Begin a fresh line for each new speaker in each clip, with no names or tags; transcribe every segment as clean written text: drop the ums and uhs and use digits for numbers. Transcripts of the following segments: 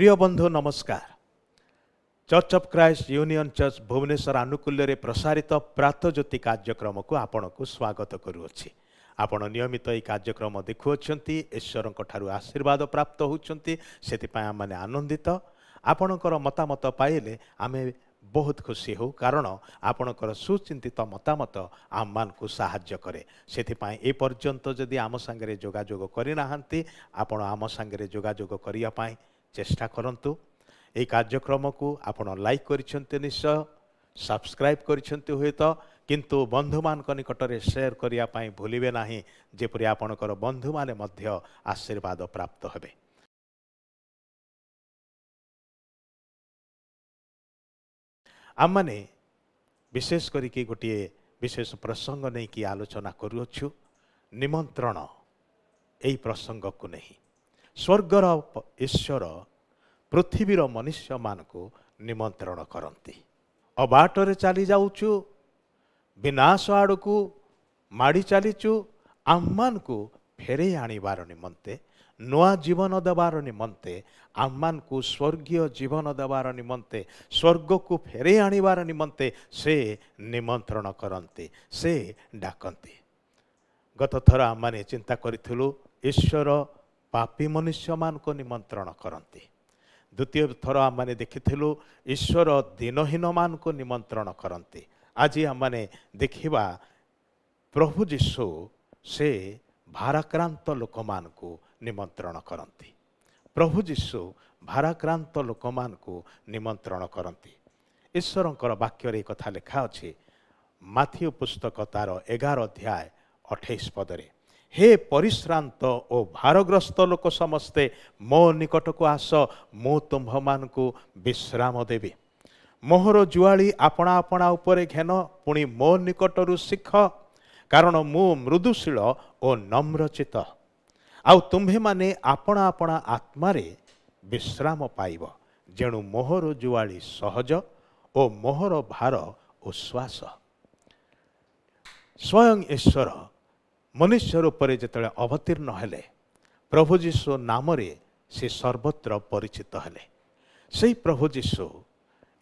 प्रिय बंधु नमस्कार। Church of Christ union church Bhubaneswar आनुकूल्य प्रसारित प्रातज्योति कार्यक्रम को आपण को स्वागत करुअछि। आपण नियमित ये कार्यक्रम देखुअछंती, ईश्वर ठारू आशीर्वाद प्राप्त होउछंती, सेतिपाय आमने आनंदित। आपणकर मतामत पाइले आमे बहुत खुशी हो, कारण आपणकर सुचिंतित मतामत आम मान को साहाय्य करे। सेतिपाय ए पर्यंत जदि आम संगे जोगाजोग करिनाहांती, आपण आम संगे जोगाजोग करिया पाई चेष्टा करंतु। এই कार्यक्रम को आपण लाइक करिसेंते, निश्चय सब्सक्राइब करिसेंते हुए तो, किंतु बंधु मान निकट में शेयर करिया पाई भूलिबे नाही, जेपरि आपणकर बंधु माने मध्य आशीर्वाद प्राप्त हेबे। आम माने विशेष करिके गोटे विशेष प्रसंग नहीं कि आलोचना करुअछु, निमंत्रण। एई प्रसंग को नहीं स्वर्गर ईश्वर पृथ्वीर मनुष्य मान को निमंत्रण करती। अबाटरे चली जाऊचु, विनाश आड़ को माड़ी चलीचु, आम को फेरे आनिबार निमंते, नुआ जीवन देवार निमंते, आम को स्वर्गीय जीवन देवार निमंते, स्वर्ग को फेरे आनिबार निमंते से निमंत्रण करते, से डाकती। गत थर आम माने चिंता करिथुलु ईश्वर पापी मनुष्य मान को निमंत्रण करती। द्वितीय थर आम माने देखिथिलु ईश्वर दीनहीन मान को निमंत्रण करते। आज आम माने देखिबा प्रभु जीशु से भाराक्रांत लोक मान को निमंत्रण करती। प्रभु जीशु भाराक्रांत लोक मान को निमंत्रण करती। ईश्वरंकर वाक्य कथा लिखा अछि, माथ्यू पुस्तक तार 11 अध्याय 28 पदरे, हे परिश्रांत और भारग्रस्त लोक समस्ते मो निकट को आस, मु तुम्भ मान को विश्राम देवी। मोहर जुआली आपणा आपणा उपरे घेन, पुणी मो निकटरू शिख, कारण मु मृदुशील और नम्रचित। आउ तुम्भे माने आपणा आपणा आत्मारे विश्राम पाइब, जेणु मोहर जुआली सहज और मोहर भार उश्वास। स्वयं ईश्वर मनुष्य रूप से जिते अवतीर्ण हेले, प्रभु जीशु नाम से सर्वत्र परिचित हेले। से प्रभु जीशु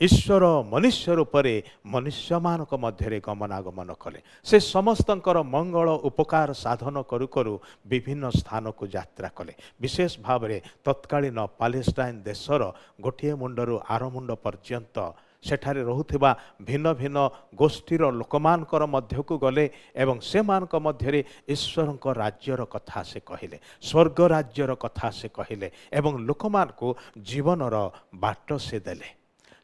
ईश्वर मनुष्य रूप से मनुष्य मान मध्य गमनागमन कले। से समस्तंकर मंगल उपकार साधन करू करू विभिन्न स्थान को यात्रा कले। विशेष भाव में तत्कालीन पालेस्टाइन देशर गोटे मुंडरू आर मुंड पर्यंत सेठारे रहुथिबा भिन्न भिन्न गोष्ठीर लोकमानकर मध्य को गले, एवं से मानक मध्य ईश्वरक राज्यर कथा से कहिले, स्वर्ग राज्यर कथा से कहिले, एवं लोकमान को जीवनर बाट से देले।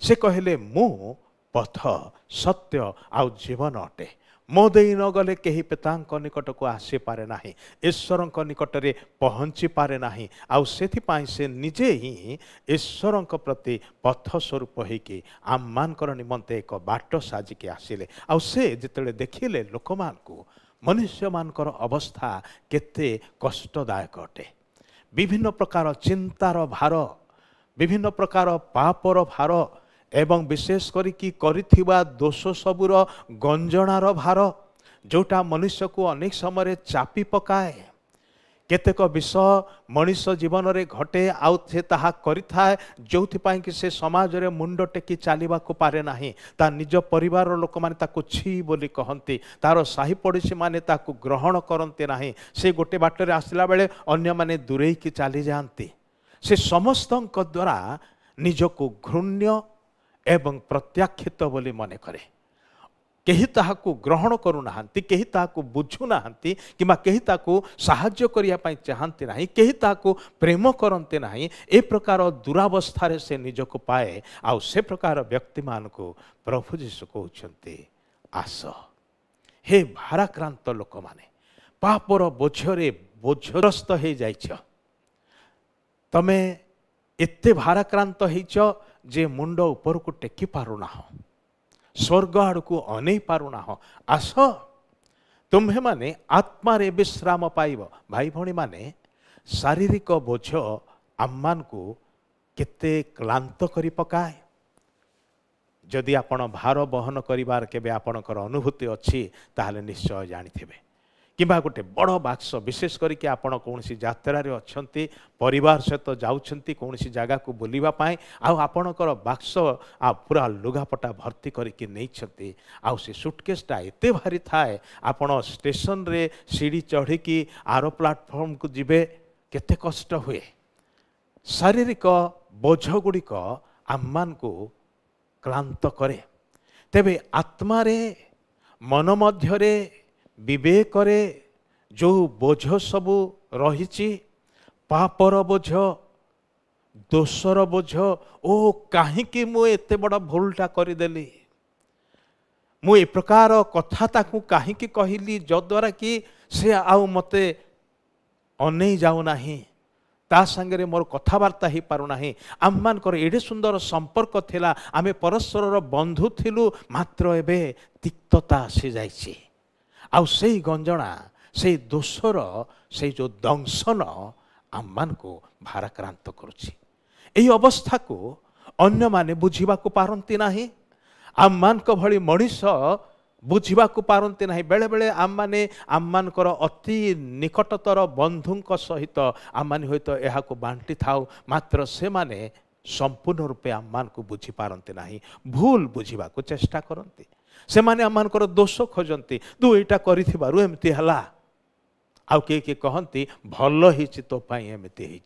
से कहिले मु पथ सत्य आउ जीवन अटे, मो देई न गले केही पितांक निकट को आसी पारे नाही, ईश्वरंक निकट रे पहुंची पारे नाही। आउ सेथि पाई से निजे ही ईश्वरंक प्रति पथ स्वरूप होइकी आम मानकर निमंते एक बाट साजिके आसिले। आउ से जितले देखिले लोकमान को मनुष्य मानकर अवस्था केते कष्टदायक अटे। विभिन्न प्रकार चिंतार भार, विभिन्न प्रकार पापर भार, एवं विशेष करिकी करिथिबा दोष सबुर गंजनार भार, जोटा मनुष्य को अनेक समय चापी पकाए। केतेक विषय मनुष्य जीवन रे घटे, आउ से ताहा करिथाए जोथिपाई कि से समाज रे मुंड टेकी चालिबा को पारे नाही। ता निज परिवार लोक माने ताको छी बोली कहंती, तार साही पड़ोशी माने ताको ग्रहण करंते नाही। से गोटे बाटरे आसिला बेले अन्य माने दूरेई की चाली जांती। से समस्तंक द्वारा निजको घृण्य एवं प्रत्याख्यित बोली मने करे। केही ताहाकू ग्रहण करू नाहंती, केही ताहाकू बुझु नाहंती, किमा केही ताहाकू साहाय्य करिया पाई चाहंती नाही, केही ताहाकू प्रेम करंते नाही। ए प्रकार दुरावस्था रे से निजको पाए। आउ से प्रकार व्यक्ति मान को प्रभु जीशु कहउछंती, आस हे भाराक्रांत लोक माने, पापर बोझरे बोझग्रस्त हे जाइछ, तमे एते भाराक्रांत हेइछ जे मुंड ऊपर को टेकी पारुना हो, स्वर्ग आड़ को अनै पारुना हो। आस तुम्हें माने आत्मारे विश्राम पाइब। भाई भणी माने शारीरिक बोझ आम्मान को केते क्लांत करी पकाए। जदि आपण भार बहन करिवार केबे आपणकर अनुभूति अछि, ताहले निश्चय जानिथिबे किंबा गोटे बड़ बाक्स विशेष करके आपण कौन यात्रा अच्छा परिवार सहित जाऊँच कौन जगह को बुलवाई आपणकर बाक्स आ पूरा लुगापटा भर्ती करके नहीं से सुटकेसटा एत भारी थाए आपण स्टेशन रे सीढ़ी चढ़ी आर प्लाटफॉर्म को जीवे केते कष्ट हुए शारीरिक बोझ गुड़िक आम को क्लांत करे तेबे आत्मारे मन मध्यरे विवेकरे जो बोझ सबू रही पापर बोझ दोषर बोझ ओ कहीं मु एते बड़ा भूलटा करदेली मु ए प्रकार कथा ताकू कहीं कहली जद्वारा कि से आउ मते अनै जाऊ नाही ता संगे मोर कथबार्ता हो पारुना आम मानकर एडे सुंदर संपर्क थिला आमे परस्पर बंधु थिलु मात्र एबे तिक्तता आसी जाइछि आउ सेई गंजणा सेई दोषर से जो दंशन आम मान को भाराक्रांत करुछि एई अवस्था को अन्य माने बुझिबा को पारंती नाही आम मान को भली मनीष बुझा पारती ना बेले बेले आम मैंने आम मानकर अति निकटतर बंधुंक सहित आम मैंने हूँ तो यह बांटी थाउ मात्र से माने संपूर्ण रूपे आम मान को बुझी पारती ना भूल बुझा चेष्टा करती से माने आम मानकर दोष खोजती तू यहाँ करमती है आउ किए कहती भल ही तो एमती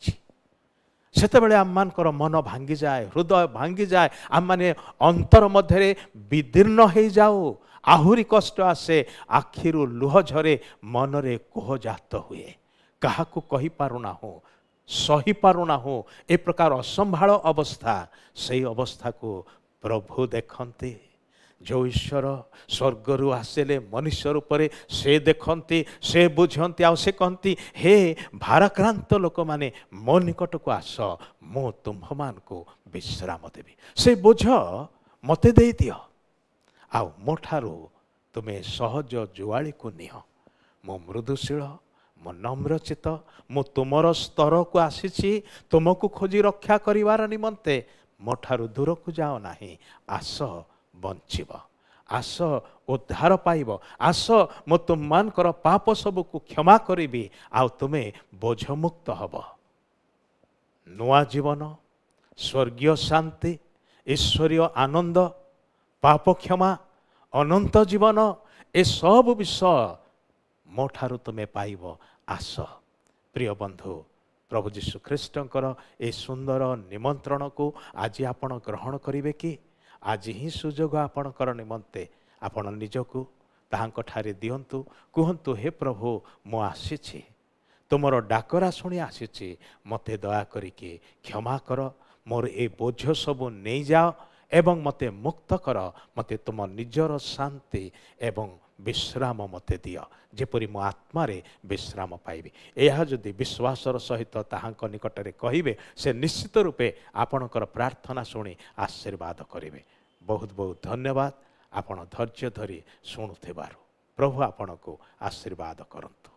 सेतेबेले आम मानकर मन भांगी जाए हृदय भांगी जाए आम माने अंतर मध्य विदीर्ण हो जाऊ आहुरी कष्ट आसे आखिरु लुह झरे मनरे कोह जात हुए क्या कही पारुना हो सही पारुना हो ए प्रकार असंभाल अवस्था से अवस्था को प्रभु देखते जो ईश्वर स्वर्गरु आसिले मनुष्य रूप से देखती से बुझती आ से कहती हे भाराक्रांत लोक माने मो निकट को आस मु तुम्ह मान को विश्राम देवी से बोझ मते दे दियो आ मो ठारू तुम्हें सहज जुआली को निह मो मृदुशील मो नम्रचित मु तुमर स्तर को आसी तुमको खोजी रक्षा करिवार निमंते मो ठारू दूर को जाओ नाही आस बंचिब आस उद्धार पाइब आस मो तुम मानकर पाप सब को क्षमा करी आ तुम्हें बोझ मुक्त हब नुआ जीवन स्वर्गीय शांति ईश्वरीय आनंद पाप क्षमा अनंत जीवन ए सब विषय मो ठारू तुम्हें पाइब आस प्रिय बंधु प्रभु जीशु ख्रीष्टंकर ए सुंदर निमंत्रण को आज आपण ग्रहण करिवे कि आज ही सुजोग आपणकर निमंते आपण निजकू ताहांक ठारे दियंतु कहंतु हे प्रभु मु आसीछि तुमर डाकरा शुणी आसीछि मते दया करिके क्षमा कर मोर ए बोझ सब नहीं जाओ एवं मते मुक्त कर मते तुम निजर शांति एवं विश्राम मते दियो जेपरि मो आत्मारे विश्राम पाइबी यह जदि विश्वासर सहित ताहांक निकटरे कहिबे से निश्चित रूपे आपणकर प्रार्थना शुणी आशीर्वाद करिवे बहुत बहुत धन्यवाद आपण धैर्य धरी शुणुथिबारु प्रभु आपणको आशीर्वाद करंतु।